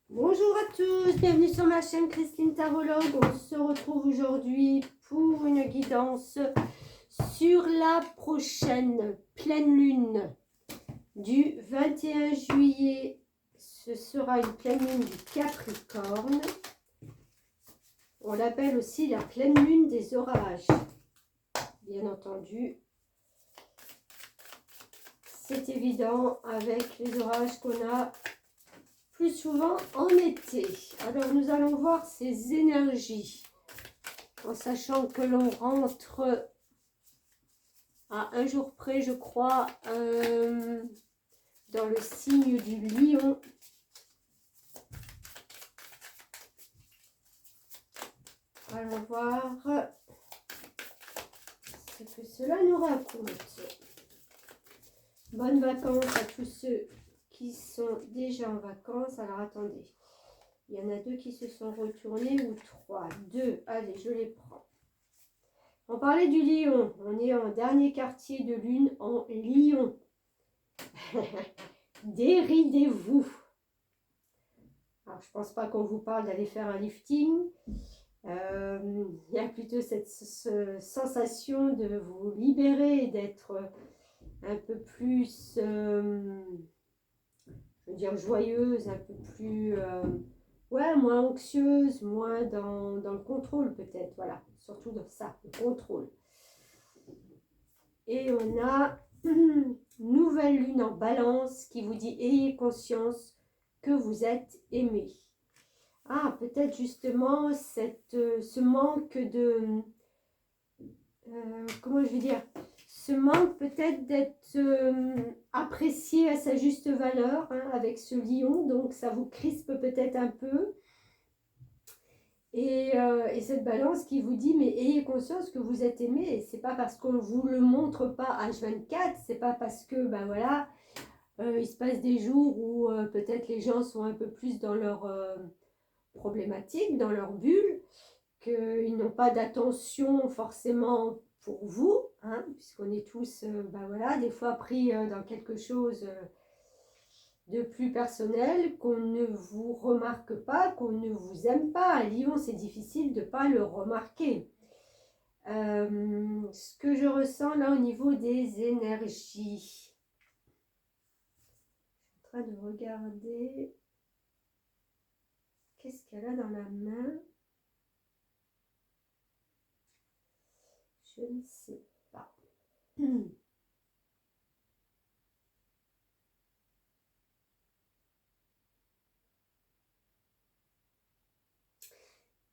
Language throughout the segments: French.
Bonjour à tous, bienvenue sur ma chaîne Christine Tarologue. On se retrouve aujourd'hui pour une guidance sur la prochaine pleine lune du 21 juillet. Ce sera une pleine lune du Capricorne. On l'appelle aussi la pleine lune des orages. Bien entendu, c'est évident avec les orages qu'on a plus souvent en été. Alors nous allons voir ces énergies en sachant que l'on rentre à un jour près, je crois, dans le signe du lion. Allons voir ce que cela nous raconte. Bonnes vacances à tous ceux qui sont déjà en vacances. Alors attendez, il y en a deux qui se sont retournés ou trois. Deux, allez, je les prends. On parlait du lion, on est en dernier quartier de lune en lion. Déridez-vous. Alors je pense pas qu'on vous parle d'aller faire un lifting. Il y a plutôt cette sensation de vous libérer et d'être un peu plus, je veux dire, joyeuse, un peu plus, ouais, moins anxieuse, moins dans le contrôle peut-être, voilà, surtout dans ça, le contrôle. Et on a nouvelle lune en balance qui vous dit ayez conscience que vous êtes aimé. Ah, peut-être justement ce manque de, comment je vais dire, ce manque peut-être d'être apprécié à sa juste valeur, hein, avec ce lion, donc ça vous crispe peut-être un peu. Et cette balance qui vous dit, mais ayez conscience que vous êtes aimé, et c'est pas parce qu'on ne vous le montre pas H24, c'est pas parce que, ben voilà, il se passe des jours où peut-être les gens sont un peu plus dans leur problématique, dans leur bulle, qu'ils n'ont pas d'attention forcément pour vous, hein, puisqu'on est tous, ben voilà, des fois pris dans quelque chose de plus personnel, qu'on ne vous remarque pas, qu'on ne vous aime pas. À Lyon, c'est difficile de ne pas le remarquer. Ce que je ressens là au niveau des énergies. Je suis en train de regarder. Qu'est-ce qu'elle a dans la main? Je ne sais pas.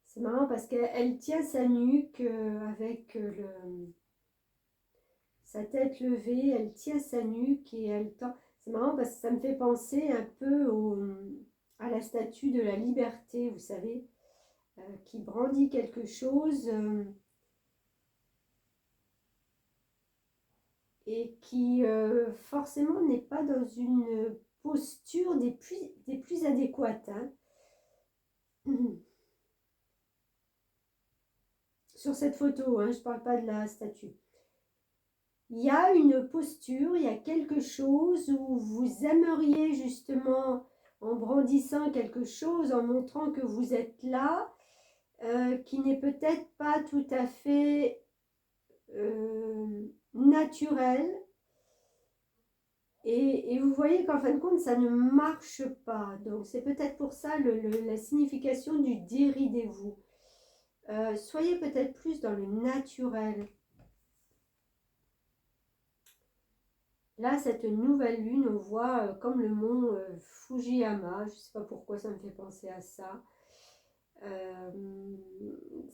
C'est marrant parce qu'elle tient sa nuque avec sa tête levée, elle tient sa nuque et elle tend. C'est marrant parce que ça me fait penser un peu à la statue de la liberté, vous savez, qui brandit quelque chose et qui forcément n'est pas dans une posture des plus adéquates. Hein. Sur cette photo, hein, je ne parle pas de la statue. Il y a une posture, il y a quelque chose où vous aimeriez justement, en brandissant quelque chose, en montrant que vous êtes là, qui n'est peut-être pas tout à fait naturel. Et vous voyez qu'en fin de compte, ça ne marche pas. Donc c'est peut-être pour ça la signification du déridez-vous. Soyez peut-être plus dans le naturel. Là, cette nouvelle lune, on voit comme le mont Fujiyama. Je ne sais pas pourquoi ça me fait penser à ça.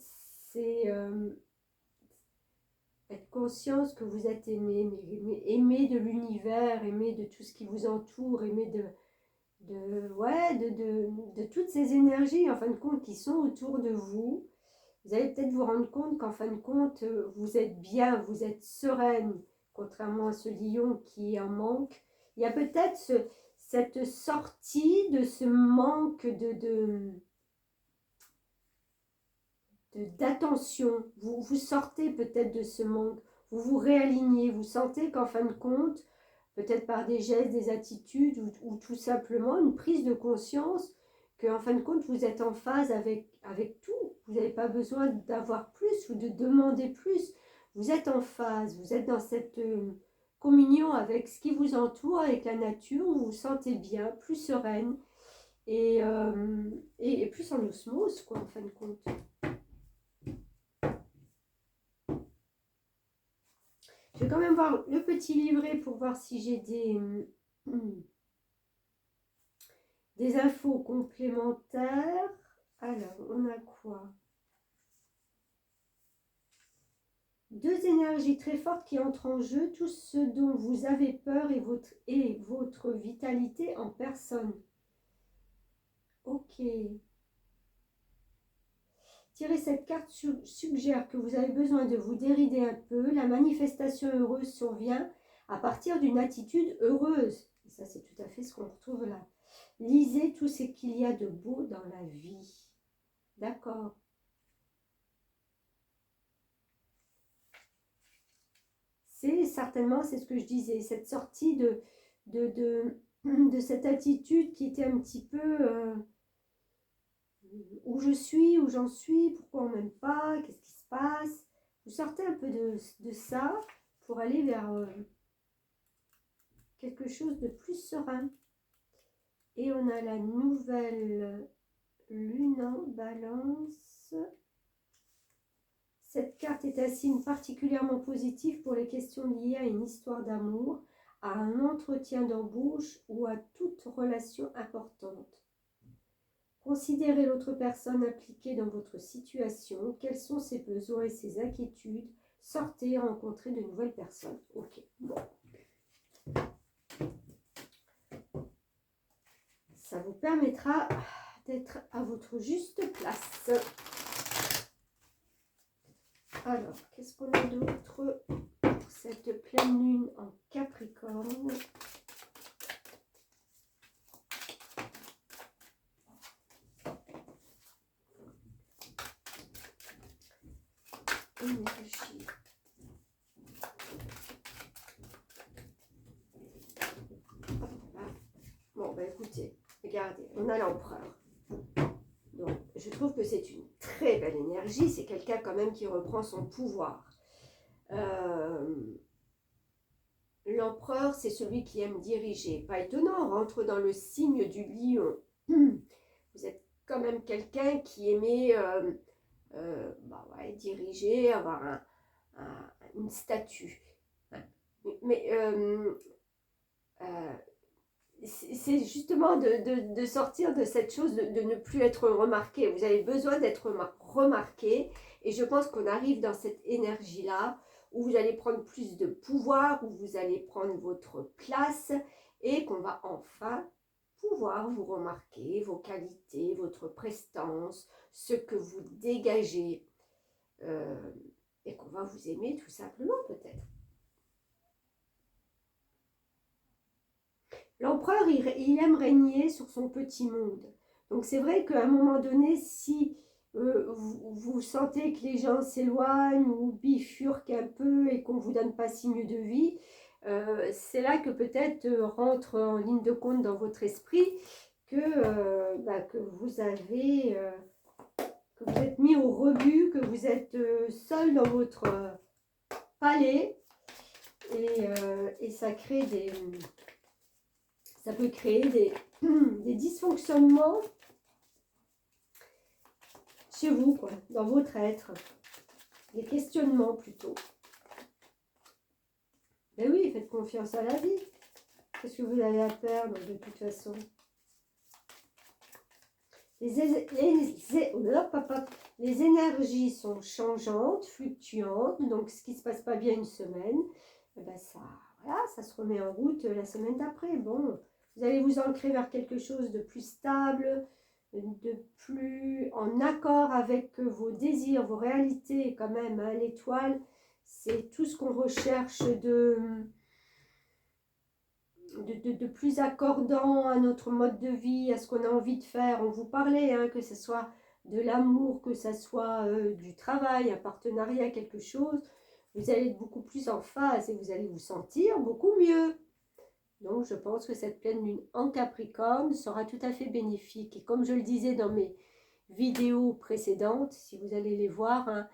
C'est être conscience que vous êtes aimé, mais aimé de l'univers, aimé de tout ce qui vous entoure, aimé de toutes ces énergies, en fin de compte, qui sont autour de vous. Vous allez peut-être vous rendre compte qu'en fin de compte, vous êtes bien, vous êtes sereine, contrairement à ce lion qui en manque. Il y a peut-être cette sortie de ce manque d'attention. Vous sortez peut-être de ce manque, vous vous réalignez, vous sentez qu'en fin de compte, peut-être par des gestes, des attitudes ou tout simplement une prise de conscience qu'en fin de compte, vous êtes en phase avec tout. Vous n'avez pas besoin d'avoir plus ou de demander plus. Vous êtes en phase, vous êtes dans cette communion avec ce qui vous entoure, avec la nature, où vous vous sentez bien, plus sereine et plus en osmose, quoi, en fin de compte. Je vais quand même voir le petit livret pour voir si j'ai des infos complémentaires. Alors, on a quoi? Deux énergies très fortes qui entrent en jeu, tout ce dont vous avez peur et votre vitalité en personne. Ok. Tirer cette carte suggère que vous avez besoin de vous dérider un peu. La manifestation heureuse survient à partir d'une attitude heureuse. Et ça, c'est tout à fait ce qu'on retrouve là. Lisez tout ce qu'il y a de beau dans la vie. D'accord. C'est certainement, c'est ce que je disais, cette sortie de cette attitude qui était un petit peu où je suis, où j'en suis, pourquoi on m'aime pas, qu'est-ce qui se passe. Vous sortez un peu de ça pour aller vers quelque chose de plus serein. Et on a la nouvelle lune en balance. Cette carte est un signe particulièrement positif pour les questions liées à une histoire d'amour, à un entretien d'embauche ou à toute relation importante. Considérez l'autre personne impliquée dans votre situation. Quels sont ses besoins et ses inquiétudes? Sortez, rencontrez de nouvelles personnes. Ok, bon. Ça vous permettra d'être à votre juste place. Alors, qu'est-ce qu'on a d'autre pour cette pleine lune en Capricorne? Énergie. Bon, ben écoutez, regardez, on a l'empereur. Donc, je trouve que c'est une très belle énergie. C'est quelqu'un quand même qui reprend son pouvoir. L'empereur, c'est celui qui aime diriger. Pas étonnant, on rentre dans le signe du lion. Vous êtes quand même quelqu'un qui aimait diriger, avoir une statue. Mais c'est justement de sortir de cette chose de ne plus être remarqué. Vous avez besoin d'être remarqué. Et je pense qu'on arrive dans cette énergie-là où vous allez prendre plus de pouvoir, où vous allez prendre votre place et qu'on va enfin pouvoir vous remarquer, vos qualités, votre prestance, ce que vous dégagez et qu'on va vous aimer tout simplement peut-être. L'empereur, il aime régner sur son petit monde. Donc c'est vrai qu'à un moment donné, si vous sentez que les gens s'éloignent ou bifurquent un peu et qu'on ne vous donne pas signe de vie, c'est là que peut-être rentre en ligne de compte dans votre esprit que vous avez, que vous êtes mis au rebut, que vous êtes seul dans votre palais et ça crée ça peut créer des dysfonctionnements chez vous, quoi, dans votre être. Des questionnements plutôt. Mais oui, faites confiance à la vie. Qu'est-ce que vous avez à perdre de toute façon? Les énergies sont changeantes, fluctuantes. Donc, ce qui ne se passe pas bien une semaine, eh ben ça se remet en route la semaine d'après. Bon, vous allez vous ancrer vers quelque chose de plus stable, de plus en accord avec vos désirs, vos réalités quand même. Hein, l'étoile, c'est tout ce qu'on recherche de plus accordant à notre mode de vie, à ce qu'on a envie de faire. On vous parlait, hein, que ce soit de l'amour, que ce soit du travail, un partenariat, quelque chose. Vous allez être beaucoup plus en phase et vous allez vous sentir beaucoup mieux. Donc, je pense que cette pleine lune en Capricorne sera tout à fait bénéfique. Et comme je le disais dans mes vidéos précédentes, si vous allez les voir, hein,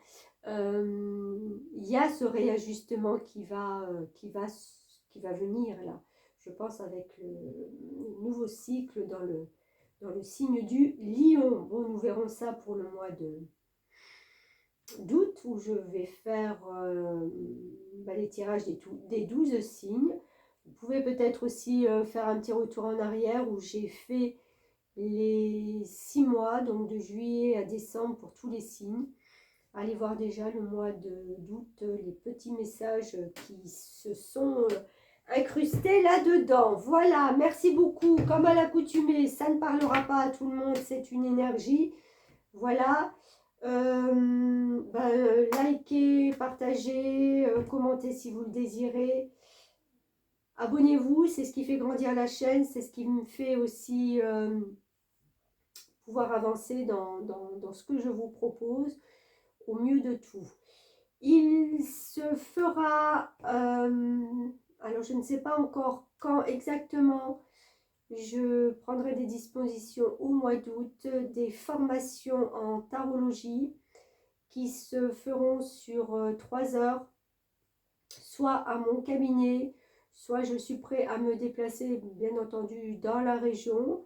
il y a ce réajustement qui va venir là. Je pense avec le nouveau cycle dans le signe du Lion. Bon, nous verrons ça pour le mois d'août où je vais faire les tirages des 12 signes. Vous pouvez peut-être aussi faire un petit retour en arrière où j'ai fait les 6 mois, donc de juillet à décembre pour tous les signes. Allez voir déjà le mois d'août, les petits messages qui se sont incrustés là-dedans. Voilà, merci beaucoup. Comme à l'accoutumée, ça ne parlera pas à tout le monde, c'est une énergie. Voilà. Likez, partagez, commentez si vous le désirez. Abonnez-vous, c'est ce qui fait grandir la chaîne, c'est ce qui me fait aussi pouvoir avancer dans ce que je vous propose au mieux de tout. Il se fera, alors je ne sais pas encore quand exactement, je prendrai des dispositions au mois d'août, des formations en tarologie qui se feront sur 3 heures, soit à mon cabinet, soit je suis prêt à me déplacer, bien entendu, dans la région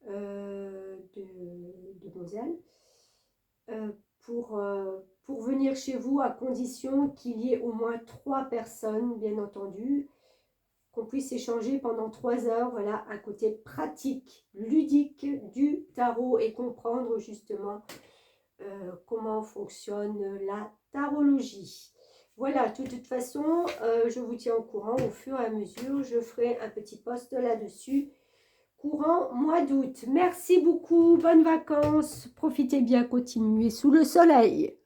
de Moselle pour venir chez vous, à condition qu'il y ait au moins 3 personnes, bien entendu, qu'on puisse échanger pendant 3 heures, voilà, un côté pratique, ludique du tarot et comprendre justement comment fonctionne la tarologie. Voilà, de toute façon, je vous tiens au courant au fur et à mesure. Je ferai un petit post là-dessus, courant mois d'août. Merci beaucoup, bonnes vacances. Profitez bien, continuez sous le soleil.